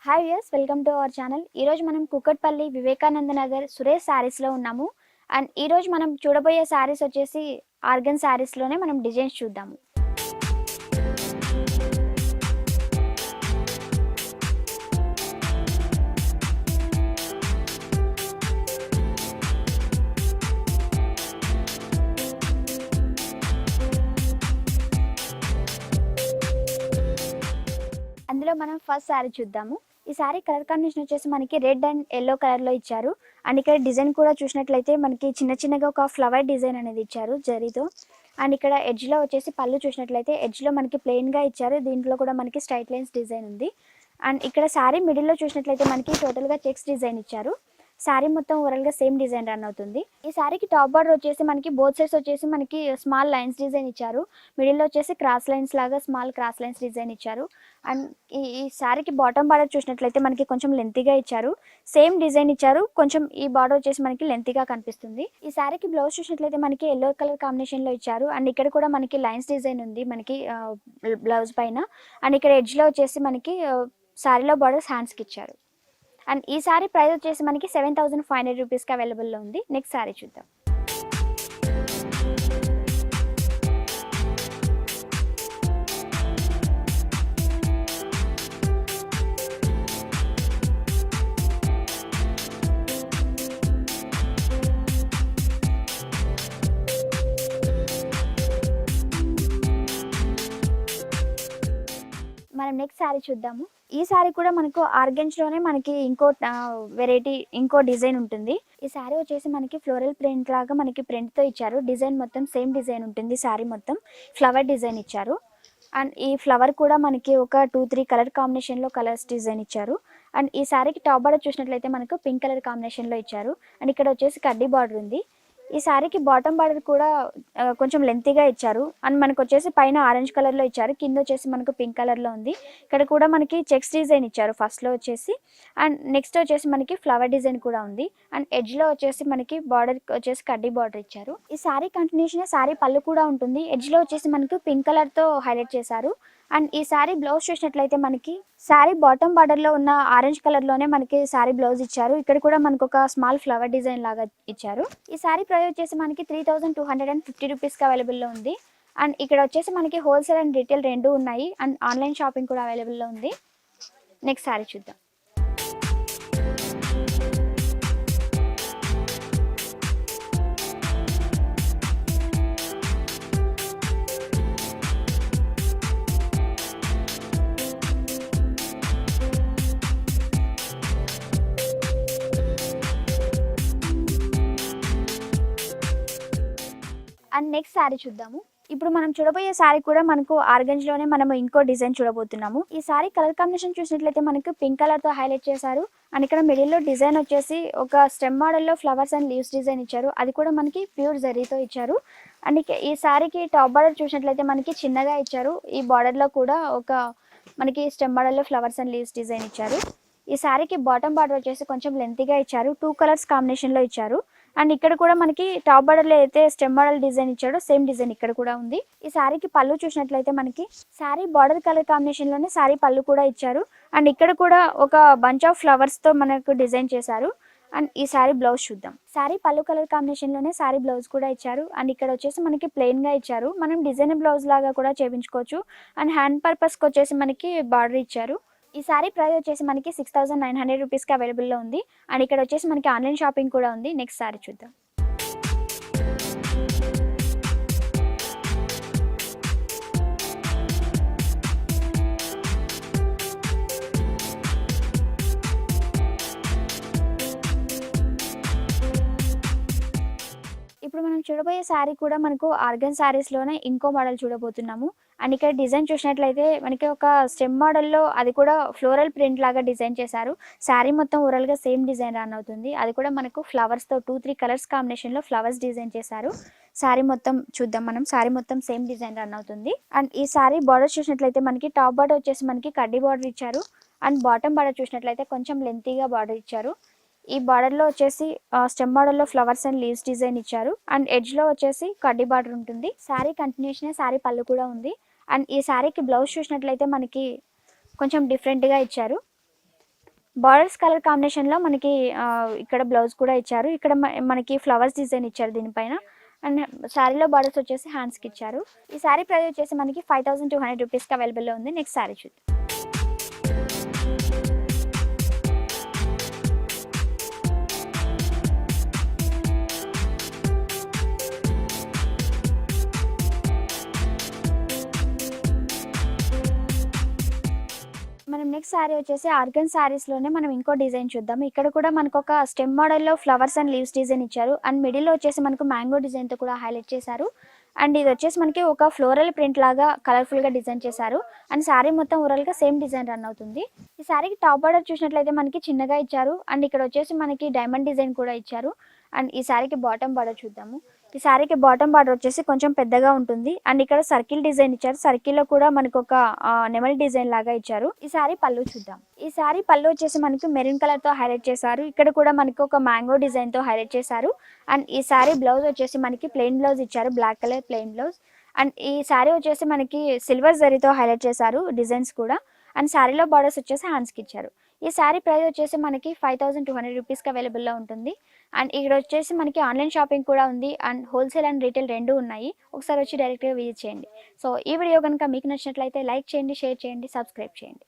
Hi viewers, welcome to our channel. ఈరోజు మనం కుకట్పల్లి వివేకానంద నగర్ సురేష్ శారీస్లో ఉన్నాము. అండ్ ఈరోజు మనం చూడబోయే శారీస్ వచ్చేసి ఆర్గన్ శారీస్లోనే మనం డిజైన్స్ చూద్దాము. అందులో మనం ఫస్ట్ శారీ చూద్దాము. ఈ శారీ కలర్ కాంబినేషన్ వచ్చేసి మనకి రెడ్ అండ్ ఎల్లో కలర్లో ఇచ్చారు. అండ్ ఇక్కడ డిజైన్ కూడా చూసినట్లయితే మనకి చిన్నగా ఒక ఫ్లవర్ డిజైన్ అనేది ఇచ్చారు జరీతో. అండ్ ఇక్కడ ఎడ్జ్లో వచ్చేసి పళ్ళు చూసినట్లయితే ఎడ్జ్లో మనకి ప్లెయిన్గా ఇచ్చారు. దీంట్లో కూడా మనకి స్ట్రైట్ లైన్స్ డిజైన్ ఉంది. అండ్ ఇక్కడ శారీ మిడిల్లో చూసినట్లయితే మనకి టోటల్గా చెక్స్ డిజైన్ ఇచ్చారు. శారీ మొత్తం ఓవరాల్గా సేమ్ డిజైన్ రన్ అవుతుంది. ఈ శారీకి టాప్ బార్డర్ వచ్చేసి మనకి బోత్ సైడ్స్ వచ్చేసి మనకి స్మాల్ లైన్స్ డిజైన్ ఇచ్చారు. మిడిల్లో వచ్చేసి క్రాస్ లైన్స్ లాగా స్మాల్ క్రాస్ లైన్స్ డిజైన్ ఇచ్చారు. అండ్ ఈ శారీకి బాటమ్ బార్డర్ చూసినట్లయితే మనకి కొంచెం లెంతీగా ఇచ్చారు. సేమ్ డిజైన్ ఇచ్చారు, కొంచెం ఈ బార్డర్ వచ్చేసి మనకి లెంతీగా కనిపిస్తుంది. ఈ శారీకి బ్లౌజ్ చూసినట్లయితే మనకి ఎల్లో కలర్ కాంబినేషన్లో ఇచ్చారు. అండ్ ఇక్కడ కూడా మనకి లైన్స్ డిజైన్ ఉంది మనకి బ్లౌజ్ పైన. అండ్ ఇక్కడ ఎడ్జ్లో వచ్చేసి మనకి శారీలో బార్డర్స్ హ్యాండ్స్కి ఇచ్చారు. అండ్ ఈ శారీ ప్రైస్ వచ్చేసి మనకి 7500 రూపీస్కి అవైలబుల్లో ఉంది. నెక్స్ట్ శారీ చూద్దాం. మనం నెక్స్ట్ శారీ చూద్దాము. ఈ శారీ కూడా మనకు ఆర్గెన్జ్లోనే మనకి ఇంకో వెరైటీ ఇంకో డిజైన్ ఉంటుంది. ఈ శారీ వచ్చేసి మనకి ఫ్లోరల్ ప్రింట్ లాగా మనకి ప్రింట్తో ఇచ్చారు. డిజైన్ మొత్తం సేమ్ డిజైన్ ఉంటుంది. శారీ మొత్తం ఫ్లవర్ డిజైన్ ఇచ్చారు. అండ్ ఈ ఫ్లవర్ కూడా మనకి ఒక 2-3 కలర్ కాంబినేషన్లో కలర్స్ డిజైన్ ఇచ్చారు. అండ్ ఈ శారీకి టాప్ బార్డర్ చూసినట్లయితే మనకు పింక్ కలర్ కాంబినేషన్లో ఇచ్చారు. అండ్ ఇక్కడ వచ్చేసి కడ్డీ బార్డర్ ఉంది. ఈ శారీకి బాటమ్ బార్డర్ కూడా కొంచెం లెంతీగా ఇచ్చారు. అండ్ మనకు వచ్చేసి పైన ఆరెంజ్ కలర్లో ఇచ్చారు, కింద వచ్చేసి మనకు పింక్ కలర్లో ఉంది. ఇక్కడ కూడా మనకి చెక్స్ డిజైన్ ఇచ్చారు ఫస్ట్లో వచ్చేసి. అండ్ నెక్స్ట్ వచ్చేసి మనకి ఫ్లవర్ డిజైన్ కూడా ఉంది. అండ్ ఎడ్జ్లో వచ్చేసి మనకి బార్డర్ వచ్చేసి కడ్డీ బార్డర్ ఇచ్చారు. ఈ శారీ కంటిన్యూషన్ శారీ పళ్ళు కూడా ఉంటుంది. ఎడ్జ్లో వచ్చేసి మనకు పింక్ కలర్తో హైలైట్ చేశారు. అండ్ ఈ శారీ బ్లౌజ్ చూసినట్లయితే మనకి శారీ బాటమ్ బార్డర్లో ఉన్న ఆరెంజ్ కలర్లోనే మనకి శారీ బ్లౌజ్ ఇచ్చారు. ఇక్కడ కూడా మనకు ఒక స్మాల్ ఫ్లవర్ డిజైన్ లాగా ఇచ్చారు. ఈ శారీ ప్రైస్ వచ్చేసి మనకి 3250 రూపీస్కి అవైలబుల్లో ఉంది. అండ్ ఇక్కడ వచ్చేసి మనకి హోల్సేల్ అండ్ రీటైల్ రెండు ఉన్నాయి. అండ్ ఆన్లైన్ షాపింగ్ కూడా అవైలబుల్లో ఉంది. నెక్స్ట్ శారీ చూద్దాం. అండ్ నెక్స్ట్ శారీ చూద్దాము. ఇప్పుడు మనం చూడబోయే శారీ కూడా మనకు ఆర్గంజ్లోనే మనం ఇంకో డిజైన్ చూడబోతున్నాము. ఈ శారీ కలర్ కాంబినేషన్ చూసినట్లయితే మనకు పింక్ కలర్తో హైలైట్ చేశారు. అండ్ ఇక్కడ మిడిల్లో డిజైన్ వచ్చేసి ఒక స్టెమ్ మోడల్లో ఫ్లవర్స్ అండ్ లీవ్స్ డిజైన్ ఇచ్చారు. అది కూడా మనకి ప్యూర్ జరీతో ఇచ్చారు. అండ్ ఈ శారీకి టాప్ బార్డర్ చూసినట్లయితే మనకి చిన్నగా ఇచ్చారు. ఈ బార్డర్లో కూడా ఒక మనకి స్టెమ్ మోడల్లో ఫ్లవర్స్ అండ్ లీవ్స్ డిజైన్ ఇచ్చారు. ఈ శారీకి బాటమ్ బార్డర్ వచ్చేసి కొంచెం లెంతీగా ఇచ్చారు. 2 కలర్స్ కాంబినేషన్లో ఇచ్చారు. అండ్ ఇక్కడ కూడా మనకి టాప్ బార్డర్లో అయితే స్టెమ్ మోడల్ డిజైన్ ఇచ్చాడో సేమ్ డిజైన్ ఇక్కడ కూడా ఉంది. ఈ శారీకి పళ్ళు చూసినట్లయితే మనకి శారీ బార్డర్ కలర్ కాంబినేషన్లోనే శారీ పళ్ళు కూడా ఇచ్చారు. అండ్ ఇక్కడ కూడా ఒక బంచ్ ఆఫ్ ఫ్లవర్స్తో మనకు డిజైన్ చేశారు. అండ్ ఈ శారీ బ్లౌజ్ చూద్దాం. శారీ పళ్ళు కలర్ కాంబినేషన్లోనే శారీ బ్లౌజ్ కూడా ఇచ్చారు. అండ్ ఇక్కడ వచ్చేసి మనకి ప్లెయిన్గా ఇచ్చారు. మనం డిజైన్ బ్లౌజ్ లాగా కూడా చేయించుకోవచ్చు. అండ్ హ్యాండ్ పర్పస్కి వచ్చేసి మనకి బార్డర్ ఇచ్చారు. ఈ శారీ ప్రైస్ వచ్చేసి మనకి 6900 రూపీస్కి అవైలబుల్లో ఉంది. అండ్ ఇక్కడ వచ్చేసి మనకి ఆన్లైన్ షాపింగ్ కూడా ఉంది. నెక్స్ట్ శారీ చూద్దాం. ఇప్పుడు మనం చూడబోయే శారీ కూడా మనకు ఆర్గన్ శారీస్లోనే ఇంకో మోడల్ చూడబోతున్నాము. అండ్ ఇక్కడ డిజైన్ చూసినట్లయితే మనకి ఒక స్టెమ్ మోడల్లో అది కూడా ఫ్లోరల్ ప్రింట్ లాగా డిజైన్ చేశారు. శారీ మొత్తం ఓవరాల్గా సేమ్ డిజైన్ రన్ అవుతుంది. అది కూడా మనకు ఫ్లవర్స్తో 2-3 కలర్స్ కాంబినేషన్లో ఫ్లవర్స్ డిజైన్ చేశారు. శారీ మొత్తం చూద్దాం మనం. శారీ మొత్తం సేమ్ డిజైన్ రన్ అవుతుంది. అండ్ ఈ శారీ బార్డర్ చూసినట్లయితే మనకి టాప్ బార్డర్ వచ్చేసి మనకి కడ్డీ బార్డర్ ఇచ్చారు. అండ్ బాటమ్ బార్డర్ చూసినట్లయితే కొంచెం లెంతీగా బార్డర్ ఇచ్చారు. ఈ బార్డర్లో వచ్చేసి స్టెమ్ బార్డర్లో ఫ్లవర్స్ అండ్ లీవ్స్ డిజైన్ ఇచ్చారు. అండ్ ఎడ్జ్లో వచ్చేసి కడ్డీ బార్డర్ ఉంటుంది. శారీ కంటిన్యూషన్ శారీ పళ్ళు కూడా ఉంది. అండ్ ఈ శారీకి బ్లౌజ్ చూసినట్లయితే మనకి కొంచెం డిఫరెంట్గా ఇచ్చారు. బార్డర్స్ కలర్ కాంబినేషన్లో మనకి ఇక్కడ బ్లౌజ్ కూడా ఇచ్చారు. ఇక్కడ మనకి ఫ్లవర్స్ డిజైన్ ఇచ్చారు దీనిపైన. అండ్ శారీలో బార్డర్స్ వచ్చేసి హ్యాండ్స్కి ఇచ్చారు. ఈ శారీ ప్రైస్ వచ్చేసి మనకి 5200 రూపీస్కి అవైలబుల్లో ఉంది. నెక్స్ట్ శారీ చూద్దాం. మనం నెక్స్ట్ శారీ వచ్చేసి ఆర్గన్ శారీస్లోనే మనం ఇంకో డిజైన్ చూద్దాం. ఇక్కడ కూడా మనకు ఒక స్టెమ్ మోడల్లో ఫ్లవర్స్ అండ్ లీవ్స్ డిజైన్ ఇచ్చారు. అండ్ మిడిల్లో వచ్చేసి మనకు మ్యాంగో డిజైన్తో కూడా హైలైట్ చేశారు. అండ్ ఇది వచ్చేసి మనకి ఒక ఫ్లోరల్ ప్రింట్ లాగా కలర్ఫుల్గా డిజైన్ చేశారు. అండ్ శారీ మొత్తం ఓవరాల్గా సేమ్ డిజైన్ రన్ అవుతుంది. ఈ శారీకి టాప్ బార్డర్ చూసినట్లయితే మనకి చిన్నగా ఇచ్చారు. అండ్ ఇక్కడ వచ్చేసి మనకి డైమండ్ డిజైన్ కూడా ఇచ్చారు. అండ్ ఈ శారీకి బాటమ్ బార్డర్ చూద్దాము. ఈ శారీకి బాటమ్ బార్డర్ వచ్చేసి కొంచెం పెద్దగా ఉంటుంది. అండ్ ఇక్కడ సర్కిల్ డిజైన్ ఇచ్చారు. సర్కిల్లో కూడా మనకు ఒక నెమలి డిజైన్ లాగా ఇచ్చారు. ఈ శారీ పళ్ళు చూద్దాం. ఈ శారీ పళ్ళు వచ్చేసి మనకి మెరూన్ కలర్ తో హైలైట్ చేశారు. ఇక్కడ కూడా మనకి ఒక మ్యాంగో డిజైన్ తో హైలైట్ చేశారు. అండ్ ఈ శారీ బ్లౌజ్ వచ్చేసి మనకి ప్లెయిన్ బ్లౌజ్ ఇచ్చారు, black colour plain blouse. And ఈ శారీ వచ్చేసి మనకి సిల్వర్ జరీతో హైలైట్ చేశారు డిజైన్స్ కూడా. అండ్ శారీలో బార్డర్స్ వచ్చేసి హ్యాండ్స్కి ఇచ్చారు. ఈ శారీ ప్రైస్ వచ్చేసి మనకి 5200 రూపీస్కి అవైలబుల్లో ఉంటుంది. అండ్ ఇక్కడ వచ్చేసి మనకి ఆన్లైన్ షాపింగ్ కూడా ఉంది. అండ్ హోల్సేల్ అండ్ రీటైల్ రెండు ఉన్నాయి. ఒకసారి వచ్చి డైరెక్ట్గా విజిట్ చేయండి. సో ఈ వీడియో కనుక మీకు నచ్చినట్లయితే లైక్ చేయండి, షేర్ చేయండి, సబ్స్క్రైబ్ చేయండి.